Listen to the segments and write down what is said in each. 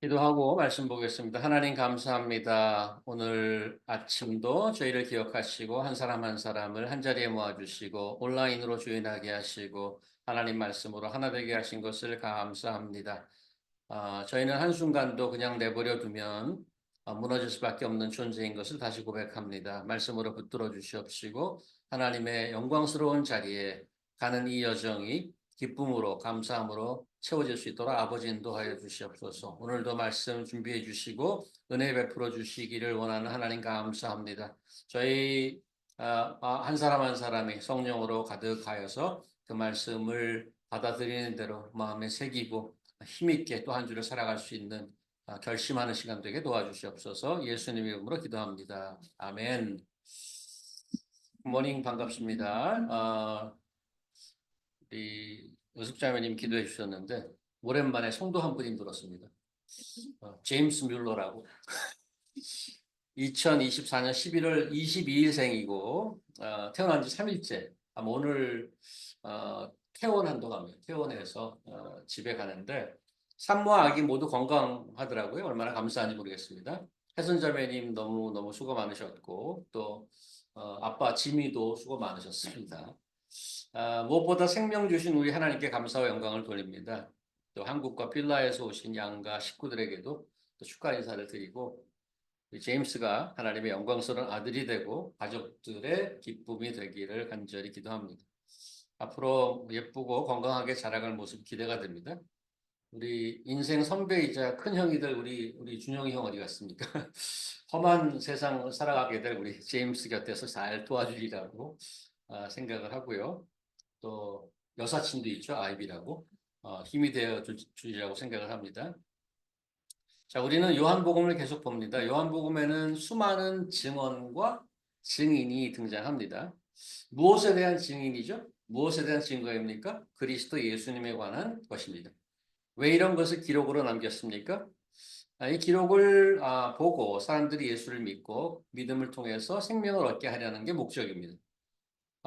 기도하고 말씀 보겠습니다. 하나님 감사합니다. 오늘 아침도 저희를 기억하시고 한 사람 한 사람을 한 자리에 모아주시고 온라인으로 조인하게 하시고 하나님 말씀으로 하나 되게 하신 것을 감사합니다. 저희는 한순간도 그냥 내버려 두면 무너질 수밖에 없는 존재인 것을 다시 고백합니다. 말씀으로 붙들어 주시옵시고 하나님의 영광스러운 자리에 가는 이 여정이 기쁨으로 감사함으로 채워질 수 있도록 아버지 인도하여 주시옵소서. 오늘도 말씀 준비해 주시고 은혜 베풀어 주시기를 원하는 하나님 감사합니다. 저희 한 사람 한 사람이 성령으로 가득하여서 그 말씀을 받아들이는 대로 마음에 새기고 힘있게 또 한 주를 살아갈 수 있는 결심하는 시간 되게 도와주시옵소서. 예수님 이름으로 기도합니다. 아멘. 굿모닝 반갑습니다. 우리 의숙자매님 기도해 주셨는데 오랜만에 성도 한 분이 들었습니다. 제임스 뮬러라고 2024년 11월 22일생이고 태어난 지 3일째. 아마 오늘 퇴원한다고 합니다. 퇴원해서 집에 가는데 산모와 아기 모두 건강하더라고요. 얼마나 감사한지 모르겠습니다. 혜선자매님 너무 수고 많으셨고 또 아빠 지미도 수고 많으셨습니다. 무엇보다 생명 주신 우리 하나님께 감사와 영광을 돌립니다. 또 한국과 필라에서 오신 양가 식구들에게도 또 축하 인사를 드리고 제임스가 하나님의 영광스러운 아들이 되고 가족들의 기쁨이 되기를 간절히 기도합니다. 앞으로 예쁘고 건강하게 자라갈 모습 기대가 됩니다. 우리 인생 선배이자 큰 형이들 우리 준영이 형 어디 갔습니까? 험한 세상을 살아가게 될 우리 제임스 곁에서 잘 도와주리라고 생각을 하고요. 또 여사친도 있죠. 아이비라고 힘이 되어 주리라고 생각을 합니다. 자, 우리는 요한복음을 계속 봅니다. 요한복음에는 수많은 증언과 증인이 등장합니다. 무엇에 대한 증인이죠? 무엇에 대한 증거입니까? 그리스도 예수님에 관한 것입니다. 왜 이런 것을 기록으로 남겼습니까? 이 기록을 보고 사람들이 예수를 믿고 믿음을 통해서 생명을 얻게 하려는 게 목적입니다.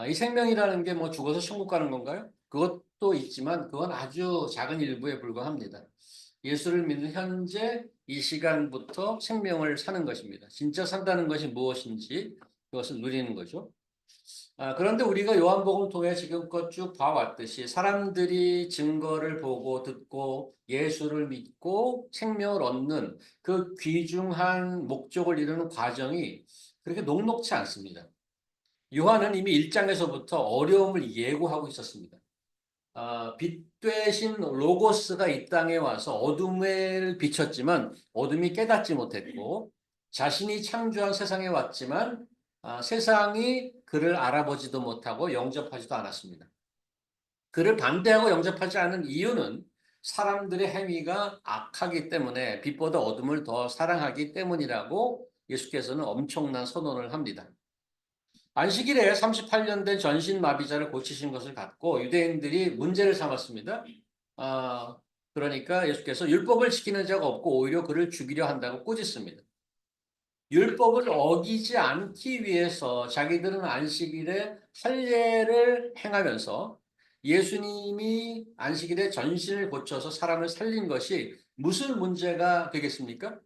이 생명이라는 게 뭐 죽어서 천국 가는 건가요? 그것도 있지만 그건 아주 작은 일부에 불과합니다. 예수를 믿는 현재 이 시간부터 생명을 사는 것입니다. 진짜 산다는 것이 무엇인지 그것을 누리는 거죠. 그런데 우리가 요한복음을 통해 지금껏 쭉 봐왔듯이 사람들이 증거를 보고 듣고 예수를 믿고 생명을 얻는 그 귀중한 목적을 이루는 과정이 그렇게 녹록치 않습니다. 요한은 이미 1장에서부터 어려움을 예고하고 있었습니다. 빛 대신 로고스가 이 땅에 와서 어둠을 비췄지만 어둠이 깨닫지 못했고 자신이 창조한 세상에 왔지만 세상이 그를 알아보지도 못하고 영접하지도 않았습니다. 그를 반대하고 영접하지 않은 이유는 사람들의 행위가 악하기 때문에 빛보다 어둠을 더 사랑하기 때문이라고 예수께서는 엄청난 선언을 합니다. 안식일에 38년 된 전신마비자를 고치신 것을 갖고 유대인들이 문제를 삼았습니다. 그러니까 예수께서 율법을 지키는 자가 없고 오히려 그를 죽이려 한다고 꾸짖습니다. 율법을 어기지 않기 위해서 자기들은 안식일에 할례를 행하면서 예수님이 안식일에 전신을 고쳐서 사람을 살린 것이 무슨 문제가 되겠습니까?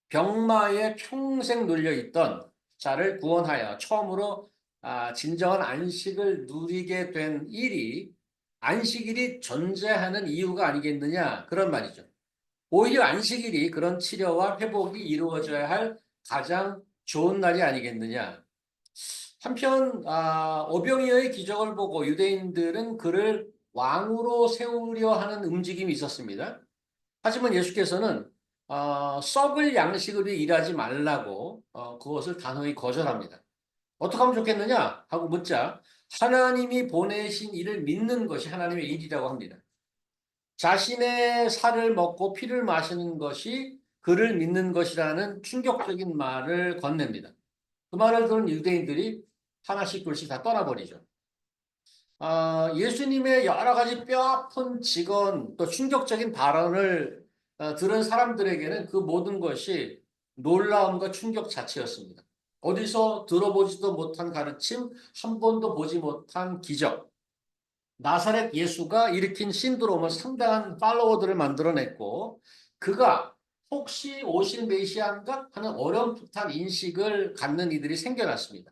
병마에 평생 눌려있던 자를 구원하여 처음으로 진정한 안식을 누리게 된 일이 안식일이 존재하는 이유가 아니겠느냐 그런 말이죠. 오히려 안식일이 그런 치료와 회복이 이루어져야 할 가장 좋은 날이 아니겠느냐. 한편 오병이어의 기적을 보고 유대인들은 그를 왕으로 세우려 하는 움직임이 있었습니다. 하지만 예수께서는 썩을 양식으로 일하지 말라고 그것을 단호히 거절합니다. 어떻게 하면 좋겠느냐 하고 묻자 하나님이 보내신 이를 믿는 것이 하나님의 일이라고 합니다. 자신의 살을 먹고 피를 마시는 것이 그를 믿는 것이라는 충격적인 말을 건넵니다. 그 말을 들은 유대인들이 하나씩 둘씩 다 떠나버리죠. 예수님의 여러 가지 뼈아픈 직언 또 충격적인 발언을 들은 사람들에게는 그 모든 것이 놀라움과 충격 자체였습니다. 어디서 들어보지도 못한 가르침, 한 번도 보지 못한 기적. 나사렛 예수가 일으킨 신드롬은 상당한 팔로워들을 만들어냈고 그가 혹시 오실 메시아인가 하는 어렴풋한 인식을 갖는 이들이 생겨났습니다.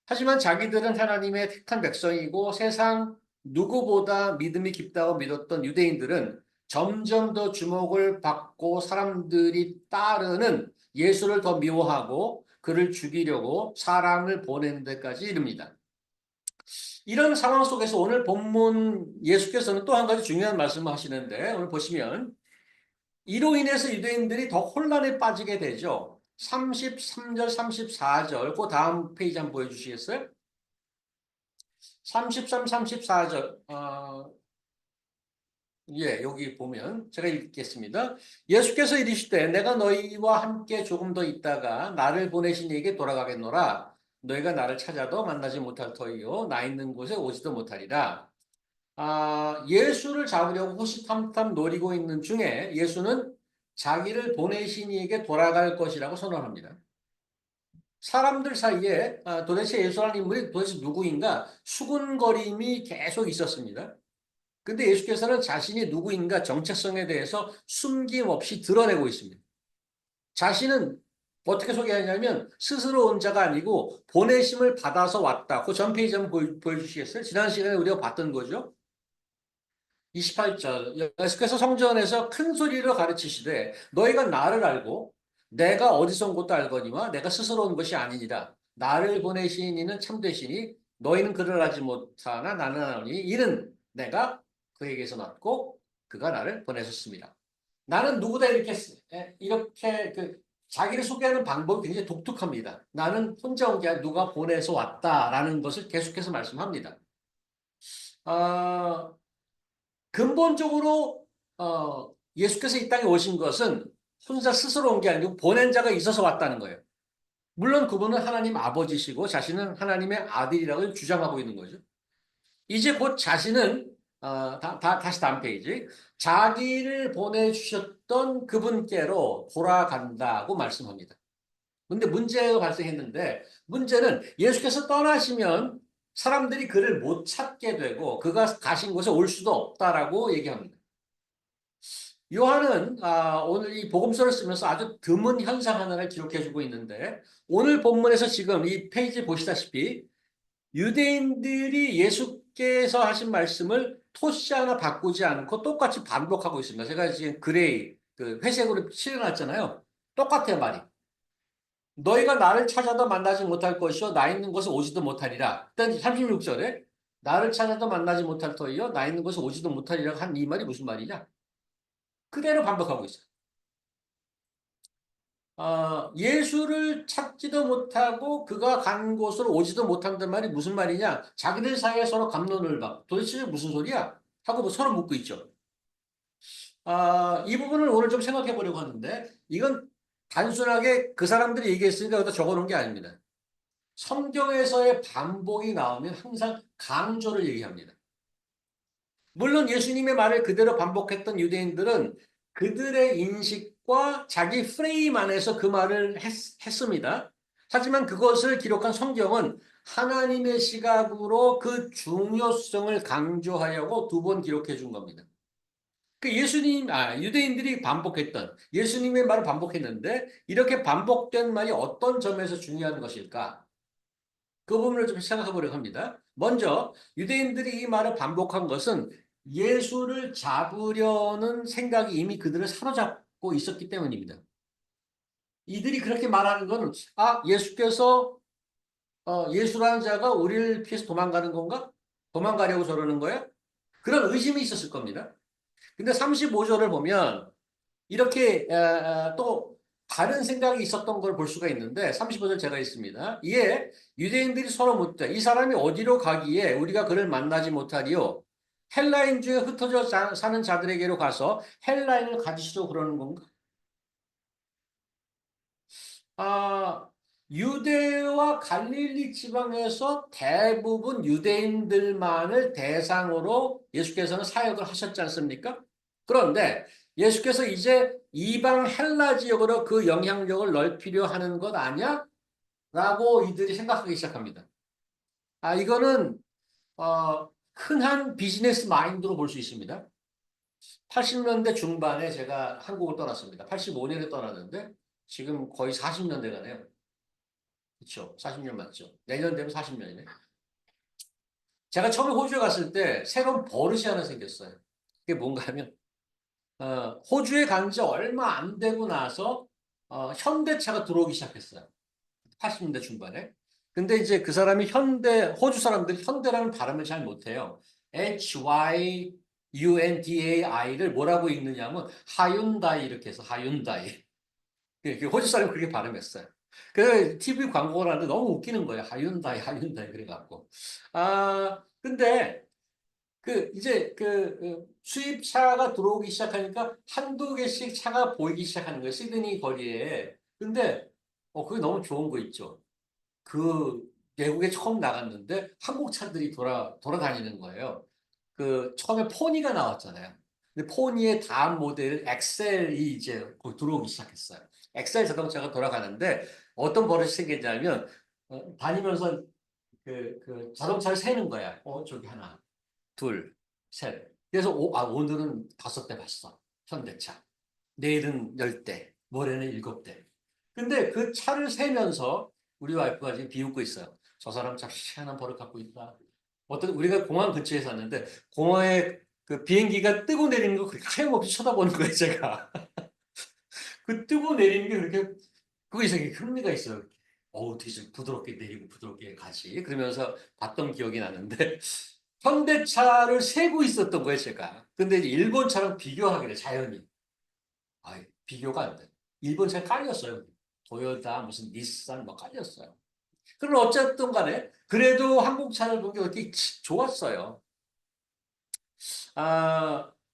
하지만 자기들은 하나님의 택한 백성이고 세상 누구보다 믿음이 깊다고 믿었던 유대인들은 점점 더 주목을 받고 사람들이 따르는 예수를 더 미워하고 그를 죽이려고 사람을 보내는 데까지 이릅니다. 이런 상황 속에서 오늘 본문 예수께서는 또 한 가지 중요한 말씀을 하시는데 오늘 보시면 이로 인해서 유대인들이 더 혼란에 빠지게 되죠. 33절, 34절, 그 다음 페이지 한번 보여주시겠어요? 33, 34절, 예, 여기 보면 제가 읽겠습니다. 예수께서 이르시되 내가 너희와 함께 조금 더 있다가 나를 보내신 이에게 돌아가겠노라. 너희가 나를 찾아도 만나지 못할 터이요 나 있는 곳에 오지도 못하리라. 예수를 잡으려고 호시탐탐 노리고 있는 중에 예수는 자기를 보내신 이에게 돌아갈 것이라고 선언합니다. 사람들 사이에 도대체 예수라는 인물이 도대체 누구인가 수군거림이 계속 있었습니다. 근데 예수께서는 자신이 누구인가 정체성에 대해서 숨김없이 드러내고 있습니다. 자신은 어떻게 소개하냐면 스스로 온 자가 아니고 보내심을 받아서 왔다. 그 전 페이지 한번 보여주시겠어요? 지난 시간에 우리가 봤던 거죠. 28절 예수께서 성전에서 큰 소리로 가르치시되 너희가 나를 알고 내가 어디서 온 것도 알거니와 내가 스스로 온 것이 아니니라. 나를 보내신 이는 참되시니 너희는 그를 알지 못하나 나는 아노니 이는 내가 그에게서 났고 그가 나를 보내셨습니다. 나는 누구다 이렇게 자기를 소개하는 방법이 굉장히 독특합니다. 나는 혼자 온 게 아니라 누가 보내서 왔다라는 것을 계속해서 말씀합니다. 아, 근본적으로 예수께서 이 땅에 오신 것은 혼자 스스로 온 게 아니고 보낸 자가 있어서 왔다는 거예요. 물론 그분은 하나님 아버지시고 자신은 하나님의 아들이라고 주장하고 있는 거죠. 이제 곧 자신은 다시 다음 페이지 자기를 보내주셨던 그분께로 돌아간다고 말씀합니다. 근데 문제가 발생했는데 문제는 예수께서 떠나시면 사람들이 그를 못 찾게 되고 그가 가신 곳에 올 수도 없다라고 얘기합니다. 요한은 오늘 이 복음서를 쓰면서 아주 드문 현상 하나를 기록해주고 있는데 오늘 본문에서 지금 이 페이지 보시다시피 유대인들이 예수께서 하신 말씀을 토시 하나 바꾸지 않고 똑같이 반복하고 있습니다. 제가 지금 그레이 회색으로 칠해놨잖아요. 똑같아요 말이. 너희가 나를 찾아도 만나지 못할 것이요 나 있는 곳에 오지도 못하리라. 일단 36절에 나를 찾아도 만나지 못할 터이요 나 있는 곳에 오지도 못하리라 한 이 말이 무슨 말이냐? 그대로 반복하고 있어요. 예수를 찾지도 못하고 그가 간 곳으로 오지도 못한단 말이 무슨 말이냐? 자기들 사이에 서로 갑론을 박. 도대체 무슨 소리야? 하고 뭐 서로 묻고 있죠. 이 부분을 오늘 좀 생각해 보려고 하는데 이건 단순하게 그 사람들이 얘기했으니까 여기다 적어 놓은 게 아닙니다. 성경에서의 반복이 나오면 항상 강조를 얘기합니다. 물론 예수님의 말을 그대로 반복했던 유대인들은 그들의 인식과 자기 프레임 안에서 그 말을 했습니다. 하지만 그것을 기록한 성경은 하나님의 시각으로 그 중요성을 강조하려고 두 번 기록해 준 겁니다. 유대인들이 반복했던 예수님의 말을 반복했는데 이렇게 반복된 말이 어떤 점에서 중요한 것일까? 그 부분을 좀 생각해 보려고 합니다. 먼저 유대인들이 이 말을 반복한 것은 예수를 잡으려는 생각이 이미 그들을 사로잡고 있었기 때문입니다. 이들이 그렇게 말하는 것은 예수께서 예수라는 자가 우리를 피해서 도망가는 건가? 도망가려고 저러는 거야? 그런 의심이 있었을 겁니다. 근데 35절을 보면 이렇게 또 다른 생각이 있었던 걸 볼 수가 있는데 35절 제가 있습니다. 이에 유대인들이 서로 묻되 이 사람이 어디로 가기에 우리가 그를 만나지 못하리요? 헬라인 중에 흩어져 사는 자들에게로 가서 헬라인을 가지시려고 그러는 건가? 유대와 갈릴리 지방에서 대부분 유대인들만을 대상으로 예수께서는 사역을 하셨지 않습니까? 그런데 예수께서 이제 이방 헬라 지역으로 그 영향력을 넓히려 하는 것 아니야? 라고 이들이 생각하기 시작합니다. 이거는 흔한 비즈니스 마인드로 볼 수 있습니다. 80년대 중반에 제가 한국을 떠났습니다. 85년에 떠났는데 지금 거의 40년 돼가네요. 그렇죠? 40년 맞죠? 내년 되면 40년이네. 제가 처음에 호주에 갔을 때 새로운 버릇이 하나 생겼어요. 그게 뭔가 하면 호주에 간 지 얼마 안 되고 나서 현대차가 들어오기 시작했어요. 80년대 중반에. 근데 이제 그 사람이 호주 사람들이 현대라는 발음을 잘 못해요. HYUNDAI를 뭐라고 읽느냐면 하윤다이 이렇게 해서 하윤다이. 호주 사람이 그렇게 발음했어요. 그 TV 광고를 하는데 너무 웃기는 거예요. 하윤다이, 하윤다이 그래갖고. 근데 이제 수입차가 들어오기 시작하니까 한두 개씩 차가 보이기 시작하는 거예요. 시드니 거리에. 근데 그게 너무 좋은 거 있죠. 그 외국에 처음 나갔는데 한국 차들이 돌아다니는 거예요. 처음에 포니가 나왔잖아요. 근데 포니의 다음 모델 엑셀이 이제 곧 들어오기 시작했어요. 엑셀 자동차가 돌아가는데 어떤 버릇이 생겼냐면 다니면서 자동차를 세는 거야. 저기 하나, 둘, 셋. 그래서 오늘은 5대 봤어. 현대차. 내일은 10대, 모레는 7대. 근데 그 차를 세면서 우리 와이프가 지금 비웃고 있어요. 저 사람 참 희한한 버릇 갖고 있다. 우리가 공항 근처에 샀는데 공항에 그 비행기가 뜨고 내리는 거 그렇게 하염없이 쳐다보는 거예요, 제가. 그 뜨고 내리는 게 그렇게 거기서 흥미가 있어요. 되게 부드럽게 내리고 부드럽게 가지. 그러면서 봤던 기억이 나는데 현대차를 세고 있었던 거예요, 제가. 근데 이제 일본 차랑 비교하기를 자연히. 비교가 안 돼. 일본 차 깔렸어요. 도요타, 무슨 닛산 뭐 깔렸어요. 그럼 어쨌든 간에 그래도 한국 차를 본 게 그렇게 좋았어요.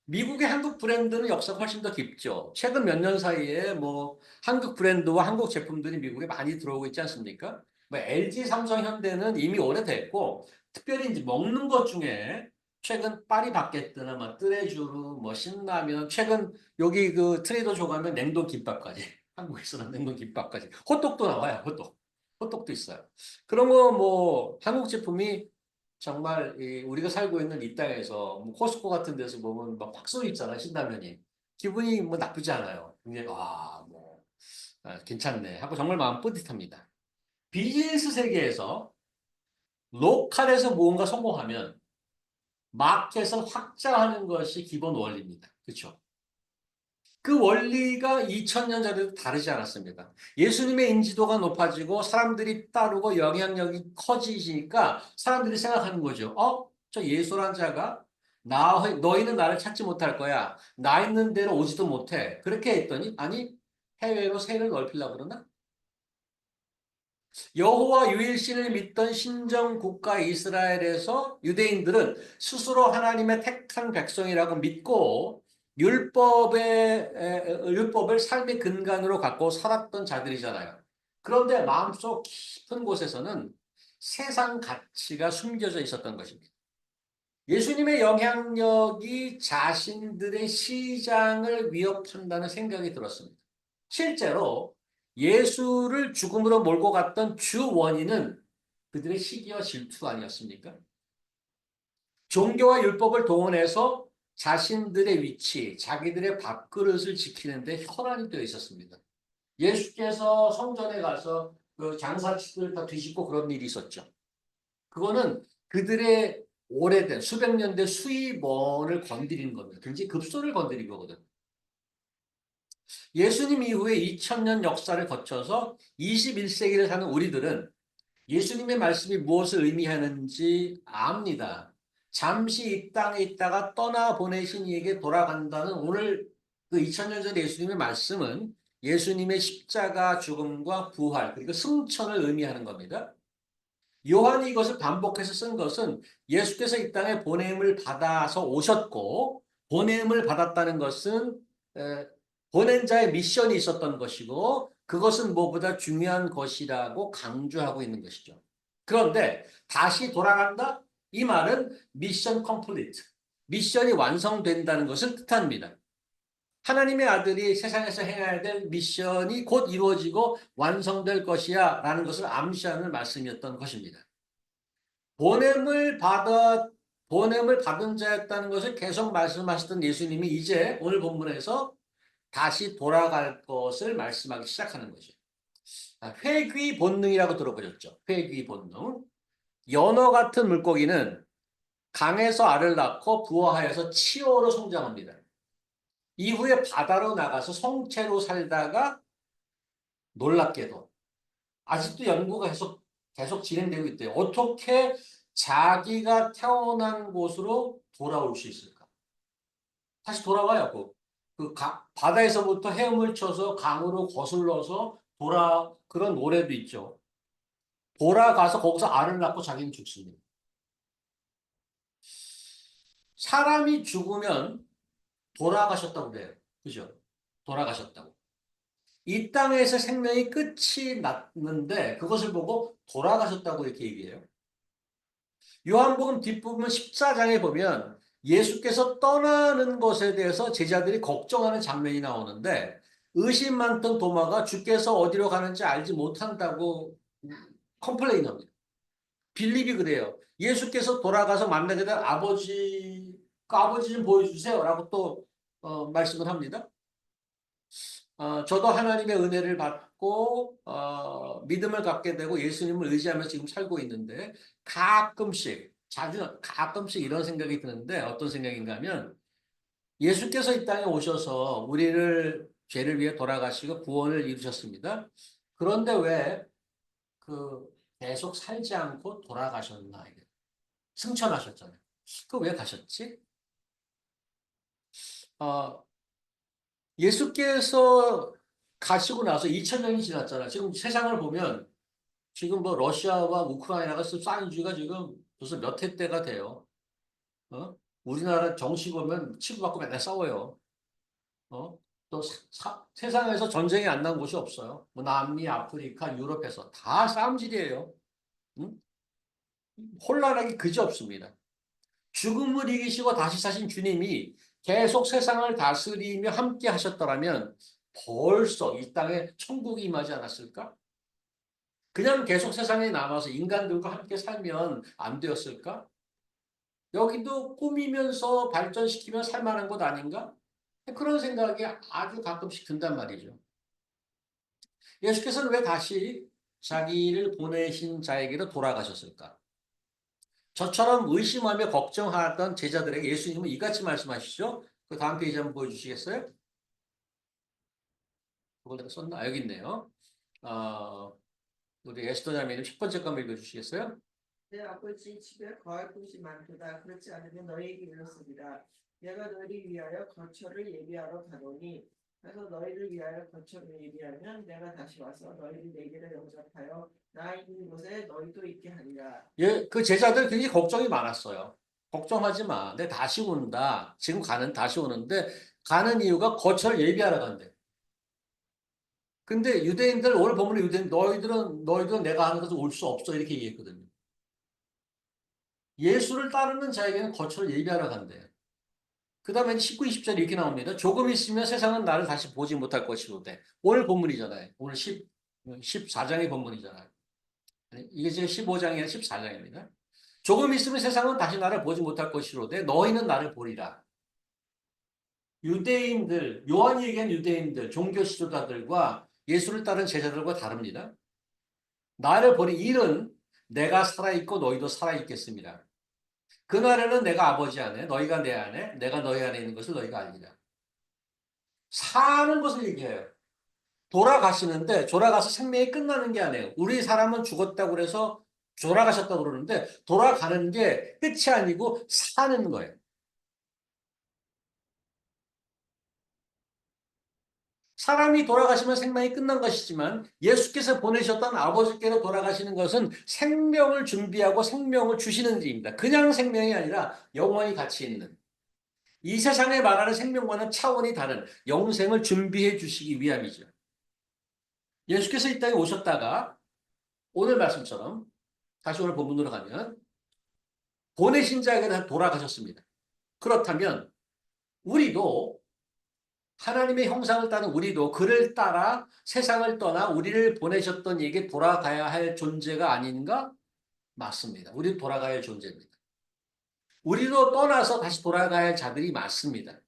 미국의 한국 브랜드는 역사가 훨씬 더 깊죠. 최근 몇 년 사이에 뭐 한국 브랜드와 한국 제품들이 미국에 많이 들어오고 있지 않습니까? 뭐 LG, 삼성, 현대는 이미 오래됐고 특별히 이제 먹는 것 중에 최근 파리바게뜨나 뭐 뜨레쥬르, 뭐 신라면 최근 여기 트레이더 가면 냉동 김밥까지 한국에서는 냉동 김밥까지 호떡도 나와요. 호떡도 있어요. 그런 거 뭐 한국 제품이 정말 우리가 살고 있는 이 땅에서 뭐 코스코 같은 데서 보면 막 박수 있잖아 신라면이 기분이 뭐 나쁘지 않아요. 근데 뭐 괜찮네 하고 정말 마음 뿌듯합니다. 비즈니스 세계에서 로컬에서 무언가 성공하면 마켓을 확장하는 것이 기본 원리입니다. 그렇죠? 그 원리가 2000년 전에도 다르지 않았습니다. 예수님의 인지도가 높아지고 사람들이 따르고 영향력이 커지니까 사람들이 생각하는 거죠. 저 예수란 자가 너희는 나를 찾지 못할 거야. 나 있는 데로 오지도 못해. 그렇게 했더니 아니 해외로 세를 넓히려고 그러나? 여호와 유일신을 믿던 신정 국가 이스라엘에서 유대인들은 스스로 하나님의 택한 백성이라고 믿고 율법을 삶의 근간으로 갖고 살았던 자들이잖아요. 그런데 마음속 깊은 곳에서는 세상 가치가 숨겨져 있었던 것입니다. 예수님의 영향력이 자신들의 시장을 위협한다는 생각이 들었습니다. 실제로 예수를 죽음으로 몰고 갔던 주 원인은 그들의 시기와 질투 아니었습니까? 종교와 율법을 동원해서 자신들의 위치, 자기들의 밥그릇을 지키는 데 혈안이 되어 있었습니다. 예수께서 성전에 가서 그 장사치들 다 뒤집고 그런 일이 있었죠. 그거는 그들의 오래된 수백 년 된 수입원을 건드리는 겁니다. 굉장히 급소를 건드린 거거든. 예수님 이후에 2000년 역사를 거쳐서 21세기를 사는 우리들은 예수님의 말씀이 무엇을 의미하는지 압니다. 잠시 이 땅에 있다가 떠나보내신 이에게 돌아간다는 오늘 그 2000년 전 예수님의 말씀은 예수님의 십자가 죽음과 부활 그리고 승천을 의미하는 겁니다. 요한이 이것을 반복해서 쓴 것은 예수께서 이 땅에 보냄을 받아서 오셨고 보냄을 받았다는 것은 보낸 자의 미션이 있었던 것이고 그것은 무엇보다 중요한 것이라고 강조하고 있는 것이죠. 그런데 다시 돌아간다? 이 말은 미션 컴플리트. 미션이 완성된다는 것을 뜻합니다. 하나님의 아들이 세상에서 해야 될 미션이 곧 이루어지고 완성될 것이야 라는 것을 암시하는 말씀이었던 것입니다. 보냄을 받아 보냄을 받은 자였다는 것을 계속 말씀하시던 예수님이 이제 오늘 본문에서 다시 돌아갈 것을 말씀하기 시작하는 거죠. 회귀 본능이라고 들어보셨죠? 회귀 본능. 연어 같은 물고기는 강에서 알을 낳고 부화하여서 치어로 성장합니다. 이후에 바다로 나가서 성체로 살다가 놀랍게도 아직도 연구가 계속 진행되고 있대요. 어떻게 자기가 태어난 곳으로 돌아올 수 있을까? 다시 돌아와요. 바다에서부터 헤엄을 쳐서 강으로 거슬러서 그런 노래도 있죠. 돌아가서 거기서 알을 낳고 자기는 죽습니다. 사람이 죽으면 돌아가셨다고 그래요. 그죠? 돌아가셨다고. 이 땅에서 생명이 끝이 났는데 그것을 보고 돌아가셨다고 이렇게 얘기해요. 요한복음 뒷부분 14장에 보면 예수께서 떠나는 것에 대해서 제자들이 걱정하는 장면이 나오는데 의심 많던 도마가 주께서 어디로 가는지 알지 못한다고 컴플레인합니다. 빌립이 그래요. 예수께서 돌아가서 만나게 될 그 아버지 좀 보여주세요. 라고 또 말씀을 합니다. 저도 하나님의 은혜를 받고 믿음을 갖게 되고 예수님을 의지하면서 지금 살고 있는데 가끔씩 이런 생각이 드는데 어떤 생각인가 하면 예수께서 이 땅에 오셔서 우리를 죄를 위해 돌아가시고 구원을 이루셨습니다. 그런데 왜 계속 살지 않고 돌아가셨나? 승천하셨잖아요. 그 왜 가셨지? 어, 예수께서 가시고 나서 2000년이 지났잖아. 지금 세상을 보면 지금 뭐 러시아와 우크라이나가 싸인주의가 지금 벌써 몇 해 때가 돼요. 어? 우리나라 정치 보면 치고받고 맨날 싸워요. 어? 또 세상에서 전쟁이 안 난 곳이 없어요. 뭐 남미, 아프리카, 유럽에서 다 싸움질이에요. 응? 혼란하기 그지없습니다. 죽음을 이기시고 다시 사신 주님이 계속 세상을 다스리며 함께 하셨더라면 벌써 이 땅에 천국이 임하지 않았을까? 그냥 계속 세상에 남아서 인간들과 함께 살면 안 되었을까? 여기도 꾸미면서 발전시키며 살만한 곳 아닌가? 그런 생각이 아주 가끔씩 든단 말이죠. 예수께서는 왜 다시 자기를 보내신 자에게로 돌아가셨을까? 저처럼 의심하며 걱정하던 제자들에게 예수님은 이같이 말씀하시죠. 그 다음 페이지 한번 보여주시겠어요? 그걸 내가 썼나? 여기 있네요. 어, 우리 에스더 자매님 첫 번째 거 한번 읽어주시겠어요? 내 아버지 집에 거할 곳이 많도다. 그렇지 않으면 너희에게 이르렀으리라. 내가 너희를 위하여 거처를 예비하러 가노니 그래서 너희를 위하여 거처를 예비하면 내가 다시 와서 너희를 내게로 영접하여 나 있는 곳에 너희도 있게 하리라. 예, 그 제자들 굉장히 걱정이 많았어요. 걱정하지 마. 내 다시 온다. 다시 오는데 가는 이유가 거처를 예비하러 간대. 근데 유대인들 오늘 보면 너희들은 내가 하는 것을 올 수 없어 이렇게 얘기했거든요. 예수를 따르는 자에게는 거처를 예비하러 간대요. 그 다음에 19, 20절 이렇게 나옵니다. 조금 있으면 세상은 나를 다시 보지 못할 것이로되. 오늘 본문이잖아요. 오늘 14장의 본문이잖아요. 이게 지금 15장이 아니라 14장입니다. 조금 있으면 세상은 다시 나를 보지 못할 것이로되 너희는 나를 보리라. 요한이 얘기한 유대인들, 종교 지도자들과 예수를 따른 제자들과 다릅니다. 나를 보리 일은 내가 살아있고 너희도 살아있겠습니다. 그날에는 내가 아버지 안에, 너희가 내 안에, 내가 너희 안에 있는 것을 너희가 알리라. 사는 것을 얘기해요. 돌아가서 생명이 끝나는 게 아니에요. 우리 사람은 죽었다고 그래서 돌아가셨다고 그러는데 돌아가는 게 끝이 아니고 사는 거예요. 사람이 돌아가시면 생명이 끝난 것이지만 예수께서 보내셨던 아버지께로 돌아가시는 것은 생명을 준비하고 생명을 주시는 일입니다. 그냥 생명이 아니라 영원히 가치 있는. 이 세상에 말하는 생명과는 차원이 다른 영생을 준비해 주시기 위함이죠. 예수께서 이 땅에 오셨다가 오늘 말씀처럼 다시 오늘 본문으로 가면 보내신 자에게 돌아가셨습니다. 그렇다면 우리도 하나님의 형상을 따른 우리도 그를 따라 세상을 떠나 우리를 보내셨던 이에게 돌아가야 할 존재가 아닌가? 맞습니다. 우리 돌아가야 할 존재입니다. 우리도 떠나서 다시 돌아가야 할 자들이 많습니다.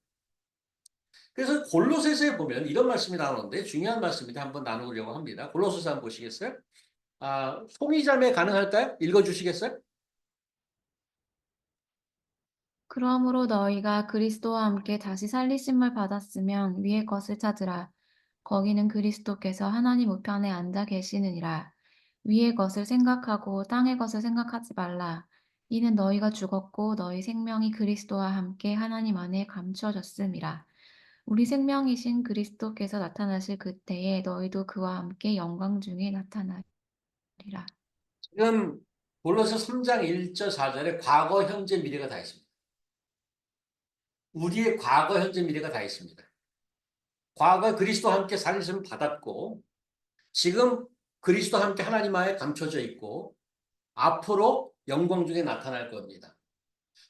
그래서 골로새서에 보면 이런 말씀이 나오는데 중요한 말씀인데 한번 나누려고 합니다. 골로새서 한번 보시겠어요? 송이자매 가능할까요? 읽어주시겠어요? 그러므로 너희가 그리스도와 함께 다시 살리심을 받았으면 위의 것을 찾으라. 거기는 그리스도께서 하나님 우편에 앉아 계시느니라. 위의 것을 생각하고 땅의 것을 생각하지 말라. 이는 너희가 죽었고 너희 생명이 그리스도와 함께 하나님 안에 감추어졌음이라. 우리 생명이신 그리스도께서 나타나실 그때에 너희도 그와 함께 영광 중에 나타나리라. 지금 골로새 3장 1절 4절에 과거, 현재, 미래가 다 있습니다. 우리의 과거, 현재, 미래가 다 있습니다. 과거에 그리스도와 함께 살리심을 받았고 지금 그리스도와 함께 하나님 안에 감춰져 있고 앞으로 영광 중에 나타날 겁니다.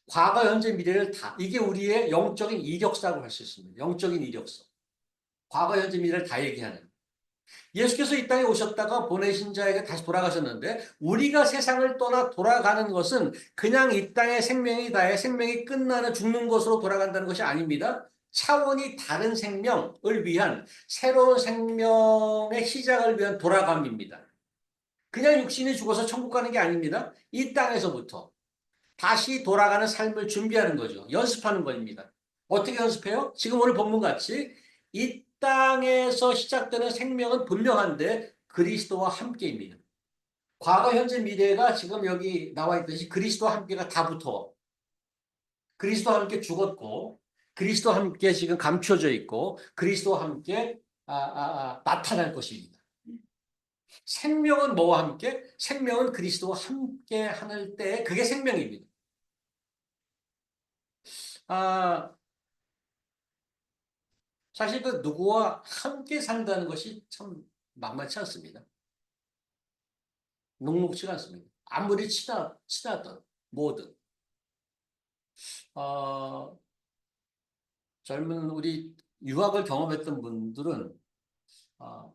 과거, 현재, 미래를 다 이게 우리의 영적인 이력서라고 할 수 있습니다. 영적인 이력서. 과거, 현재, 미래를 다 얘기하는. 예수께서 이 땅에 오셨다가 보내신 자에게 다시 돌아가셨는데 우리가 세상을 떠나 돌아가는 것은 그냥 이 땅의 생명이 다해 생명이 끝나는 죽는 것으로 돌아간다는 것이 아닙니다. 차원이 다른 생명을 위한 새로운 생명의 시작을 위한 돌아감입니다. 그냥 육신이 죽어서 천국 가는 게 아닙니다. 이 땅에서부터 다시 돌아가는 삶을 준비하는 거죠. 연습하는 겁니다. 어떻게 연습해요? 지금 오늘 본문 같이 이 땅에서 시작되는 생명은 분명한데 그리스도와 함께입니다. 과거, 현재, 미래가 지금 여기 나와 있듯이 그리스도와 함께가 다 붙어. 그리스도와 함께 죽었고 그리스도와 함께 지금 감춰져 있고 그리스도와 함께 나타날 것입니다. 생명은 뭐와 함께? 생명은 그리스도와 함께 하는 때 그게 생명입니다. 아, 사실 그 누구와 함께 산다는 것이 참 만만치 않습니다. 녹록치가 않습니다. 아무리 친하든 뭐든. 어, 젊은 우리 유학을 경험했던 분들은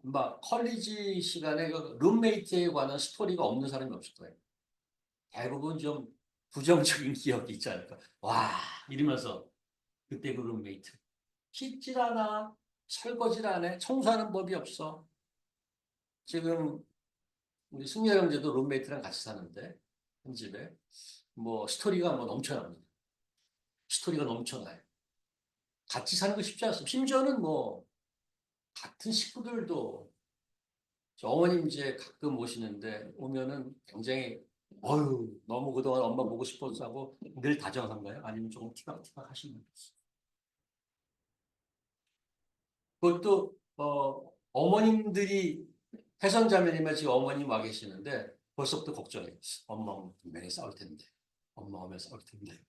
막 컬리지 시간에 그 룸메이트에 관한 스토리가 없는 사람이 없을 거예요. 대부분 좀 부정적인 기억이 있지 않을까. 와, 이러면서 그때 그 룸메이트. 씻질 않아, 설거지를 안 해, 청소하는 법이 없어. 지금 우리 승려 형제도 룸메이트랑 같이 사는데 한 집에 뭐 스토리가 뭐 넘쳐납니다. 스토리가 넘쳐나요. 같이 사는 거 쉽지 않습니다. 심지어는 뭐 같은 식구들도 저 어머님 이제 가끔 오시는데 오면은 굉장히 어유 너무 그동안 엄마 보고 싶어서 하고 늘 다정한가요? 아니면 조금 티박티박 하시나요? 그것도 어머님들이 해선자매님은 지금 어머님 와 계시는데 벌써부터 걱정해요. 엄마 오면 분명히 싸울 텐데. 엄마 오면 싸울 텐데.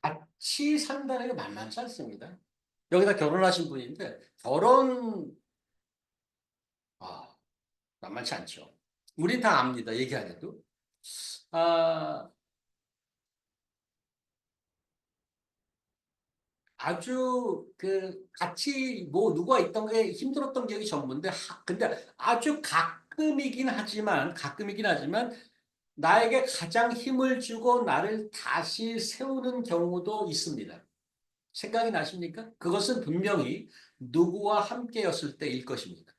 같이 산다는 게 만만치 않습니다. 여기다 결혼하신 분인데 결혼 아, 만만치 않죠. 우린 다 압니다. 얘기 안 해도. 아, 아주 그 같이 뭐 누가 있던 게 힘들었던 기억이 전부인데 근데 아주 가끔이긴 하지만 나에게 가장 힘을 주고 나를 다시 세우는 경우도 있습니다. 생각이 나십니까? 그것은 분명히 누구와 함께였을 때일 것입니다.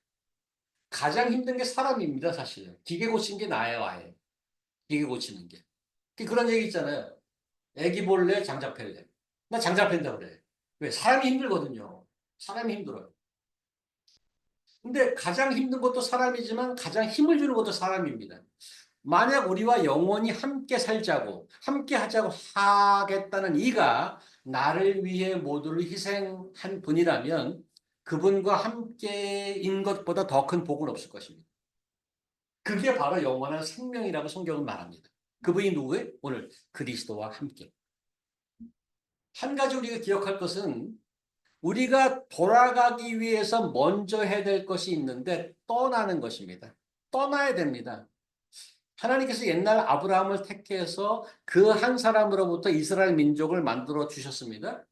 가장 힘든 게 사람입니다, 사실은. 기계 고친 게 나예요, 아예. 기계 고치는 게. 그런 얘기 있잖아요. 애기 볼래, 장작팰래. 나 장작팬다 그래. 왜? 사람이 힘들거든요. 사람이 힘들어요. 근데 가장 힘든 것도 사람이지만 가장 힘을 주는 것도 사람입니다. 만약 우리와 영원히 함께 살자고, 함께 하자고 하겠다는 이가 나를 위해 모두를 희생한 분이라면 그분과 함께인 것보다 더 큰 복은 없을 것입니다. 그게 바로 영원한 생명이라고 성경은 말합니다. 그분이 누구예요? 오늘 그리스도와 함께. 한 가지 우리가 기억할 것은 우리가 돌아가기 위해서 먼저 해야 될 것이 있는데 떠나는 것입니다. 떠나야 됩니다. 하나님께서 옛날 아브라함을 택해서 그 한 사람으로부터 이스라엘 민족을 만들어 주셨습니다.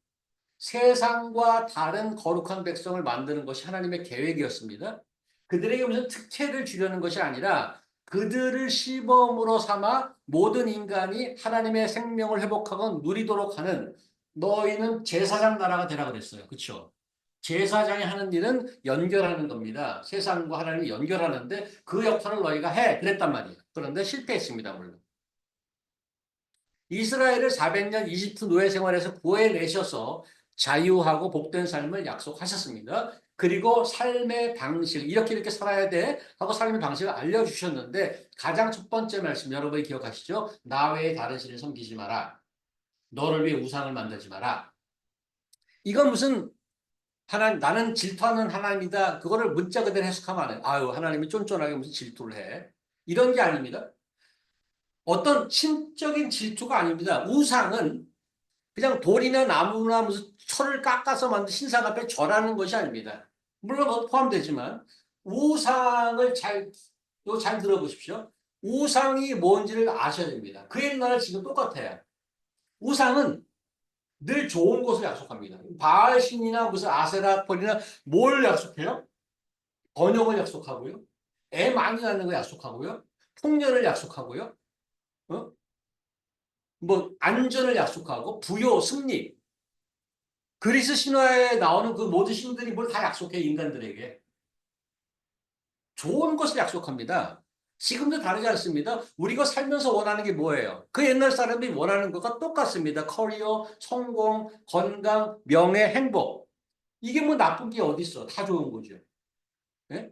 세상과 다른 거룩한 백성을 만드는 것이 하나님의 계획이었습니다. 그들에게 무슨 특혜를 주려는 것이 아니라 그들을 시범으로 삼아 모든 인간이 하나님의 생명을 회복하고 누리도록 하는 너희는 제사장 나라가 되라 그랬어요. 그렇죠? 제사장이 하는 일은 연결하는 겁니다. 세상과 하나님을 연결하는데 그 역할을 너희가 해 그랬단 말이에요. 그런데 실패했습니다. 물론. 이스라엘을 400년 이집트 노예 생활에서 구해내셔서 자유하고 복된 삶을 약속하셨습니다. 그리고 삶의 방식, 이렇게 살아야 돼 하고 삶의 방식을 알려주셨는데 가장 첫 번째 말씀 여러분이 기억하시죠? 나 외에 다른 신을 섬기지 마라. 너를 위해 우상을 만들지 마라. 이건 무슨 하나님, 나는 질투하는 하나님이다. 그거를 문자 그대로 해석하면 안 해요. 아유, 하나님이 쫀쫀하게 무슨 질투를 해. 이런 게 아닙니다. 어떤 신적인 질투가 아닙니다. 우상은 그냥 돌이나 나무나 무슨 철을 깎아서 만든 신상 앞에 절하는 것이 아닙니다. 물론 그것 포함되지만 우상을 잘 들어보십시오. 우상이 뭔지를 아셔야 됩니다. 그 옛날에 지금 똑같아요. 우상은 늘 좋은 것을 약속합니다. 바알신이나 무슨 아세라폴이나 뭘 약속해요? 번영을 약속하고요. 애 많이 낳는 거 약속하고요. 풍년을 약속하고요. 어? 뭐 안전을 약속하고 부요, 승리. 그리스 신화에 나오는 그 모든 신들이 뭘 다 약속해 인간들에게. 좋은 것을 약속합니다. 지금도 다르지 않습니다. 우리가 살면서 원하는 게 뭐예요? 그 옛날 사람들이 원하는 것과 똑같습니다. 커리어, 성공, 건강, 명예, 행복. 이게 뭐 나쁜 게 어디 있어? 다 좋은 거죠. 예?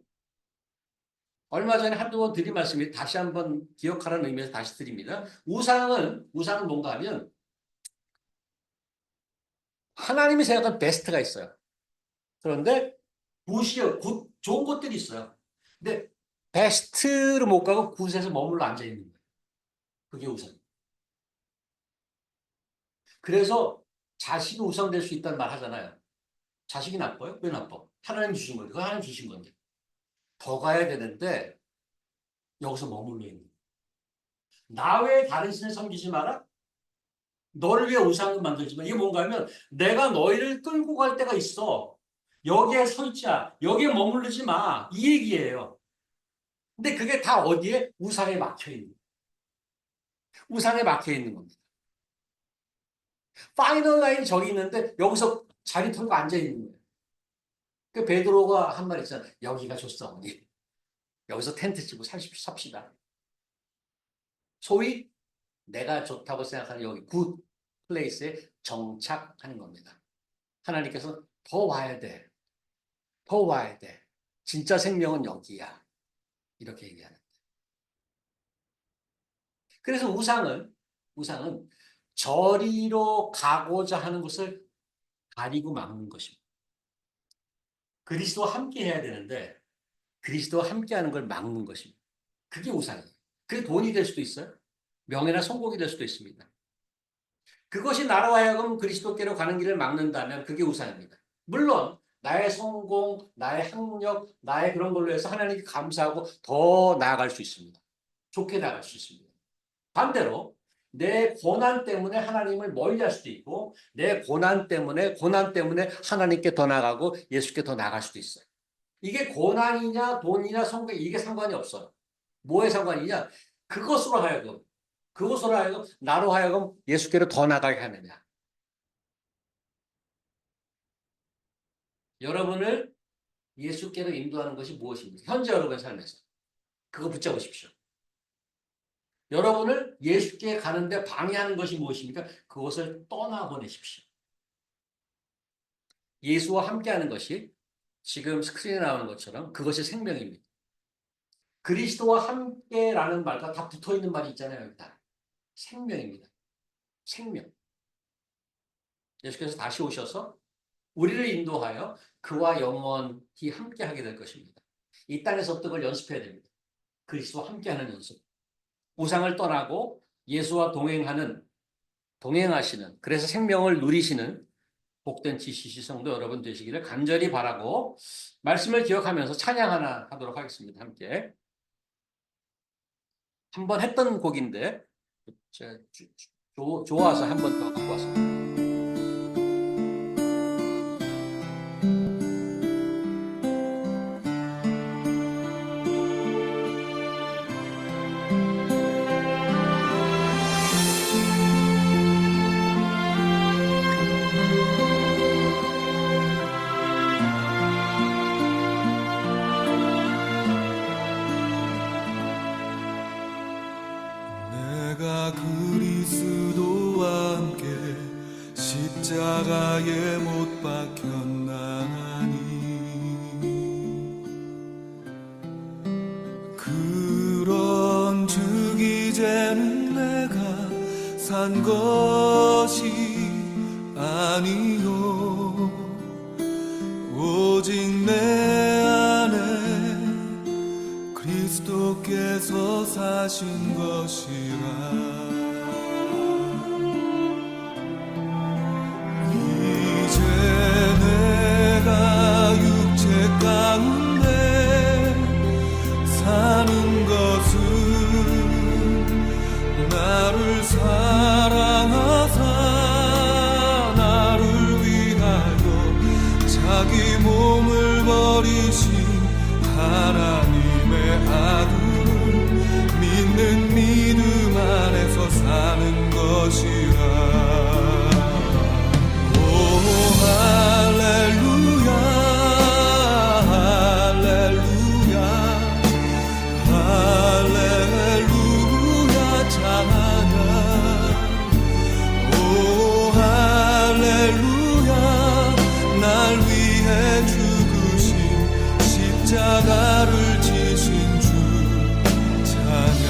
얼마 전에 한두 번 드린 말씀이 다시 한번 기억하라는 의미에서 다시 드립니다. 우상은 뭔가 하면 하나님이 생각한 베스트가 있어요. 그런데 좋은 것들이 있어요. 근데 베스트로 못 가고 굿에서 머물러 앉아 있는 거예요. 그게 우상. 그래서 자식이 우상될 수 있다는 말 하잖아요. 자식이 나빠요? 왜 나빠? 하나님 주신 건데, 그거 하나님 주신 건데. 더 가야 되는데 여기서 머물러 있는 거예요. 나 외에 다른 신을 섬기지 마라? 너를 위해 우상을 만들지 마. 이게 뭔가 하면 내가 너희를 끌고 갈 때가 있어. 여기에 서 있자. 여기에 머무르지 마. 이 얘기예요. 근데 그게 다 어디에? 우상에 막혀 있는 거예요. 우상에 막혀 있는 겁니다. 파이널 라인 저기 있는데 여기서 자리 털고 앉아 있는 거예요. 그 베드로가 한 말 있잖아. 여기가 좋사오니 여기서 텐트 치고 삽시다. 소위 내가 좋다고 생각하는 여기 굿 플레이스에 정착하는 겁니다. 하나님께서 더 와야 돼. 더 와야 돼. 진짜 생명은 여기야. 이렇게 얘기하는. 그래서 우상은 저리로 가고자 하는 것을 가리고 막는 것입니다. 그리스도와 함께 해야 되는데 그리스도와 함께 하는 걸 막는 것입니다. 그게 우상이에요. 그게 돈이 될 수도 있어요. 명예나 성공이 될 수도 있습니다. 그것이 나로 하여금 그리스도께로 가는 길을 막는다면 그게 우상입니다. 물론 나의 성공, 나의 학력, 나의 그런 걸로 해서 하나님께 감사하고 더 나아갈 수 있습니다. 좋게 나아갈 수 있습니다. 반대로 내 고난 때문에 하나님을 멀리할 수도 있고 내 고난 때문에 하나님께 더 나아가고 예수께 더 나아갈 수도 있어요. 이게 고난이냐 돈이냐 성공 이게 상관이 없어요. 뭐에 상관이냐? 그것으로 하여금 나로 하여금 예수께로 더 나가게 하느냐. 여러분을 예수께로 인도하는 것이 무엇입니까? 현재 여러분의 삶에서. 그거 붙잡으십시오. 여러분을 예수께 가는데 방해하는 것이 무엇입니까? 그것을 떠나보내십시오. 예수와 함께하는 것이 지금 스크린에 나오는 것처럼 그것이 생명입니다. 그리스도와 함께라는 말과 다 붙어있는 말이 있잖아요. 여기다. 생명입니다. 생명. 예수께서 다시 오셔서 우리를 인도하여 그와 영원히 함께하게 될 것입니다. 이 땅에서부터 그걸 연습해야 됩니다. 그리스도와 함께하는 연습. 우상을 떠나고 예수와 동행하시는 그래서 생명을 누리시는 복된 지시시 성도 여러분 되시기를 간절히 바라고 말씀을 기억하면서 찬양 하나 하도록 하겠습니다. 함께. 한번 했던 곡인데 제가 좋아서 한 번 더 갖고 왔습니다. 십자가에 못 박혔나니 그런즉 이제는 내가 산 것이 아니요 오직 내 안에 그리스도께서 사신 것이라 이제 내가 육체 가운데 사는 것은 나를 사랑하사 나를 위하여 자기 몸을 버리신 하나님의 아들을 믿는 믿음 안에서 사는 것이라 할렐루야 할렐루야 할렐루야 찬양 오 할렐루야 날 위해 죽으신 십자가를 지신 주 찬양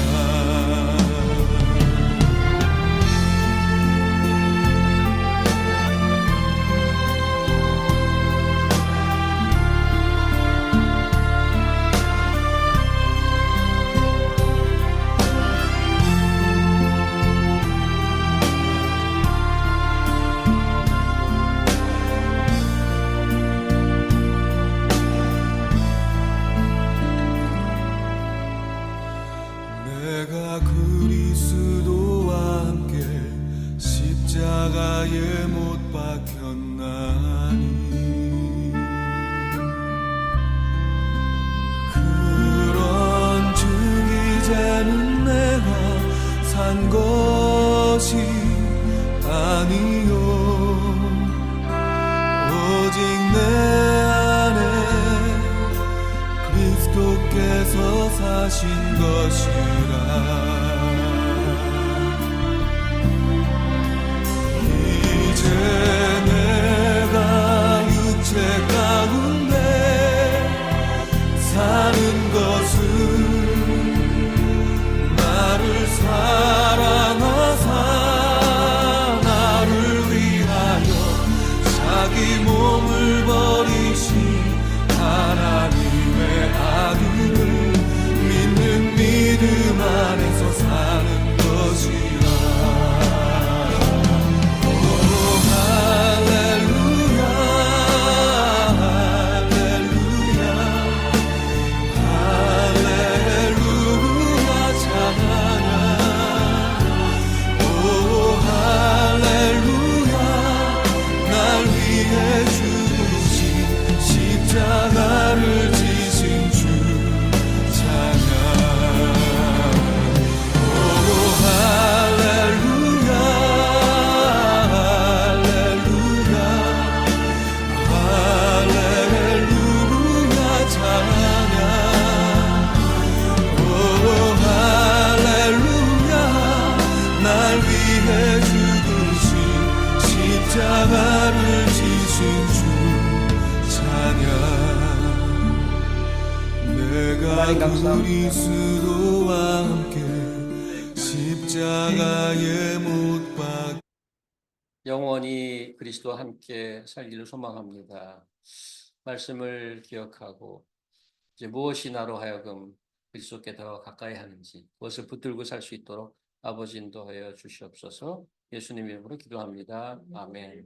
내가 그리스도와 함께 십자가에 못 박혔나니 그런즉 이제는 내가 산 것이 아니요 오직 내 안에 그리스도께서 사신 것이라 이제 내가 육체 가운데 사는 것은 나를 사랑하사 나를 위하여 자기 몸을 버리신 하나님의 아들을 믿는 믿음 안에서 사는 것이라 오 할렐루야 할렐루야 할렐루야 찬양 오 할렐루야 날 위해 죽으신 십자가를 지신 주 찬양 오 할렐루야 할렐루야 할렐루야 찬양 오 할렐루야 날 위해 죽으신 십자가를 지신 주 찬양 내가 하나님 감사합니다. 그리스도와 함께 십자가에 못 박 영원히 그리스도와 함께 살기를 소망합니다. 말씀을 기억하고 이제 무엇이 나로 하여금 그리스도께 더 가까이 하는지 그것을 붙들고 살 수 있도록 아버지 인도하여 주시옵소서. 예수님 이름으로 기도합니다. 아멘.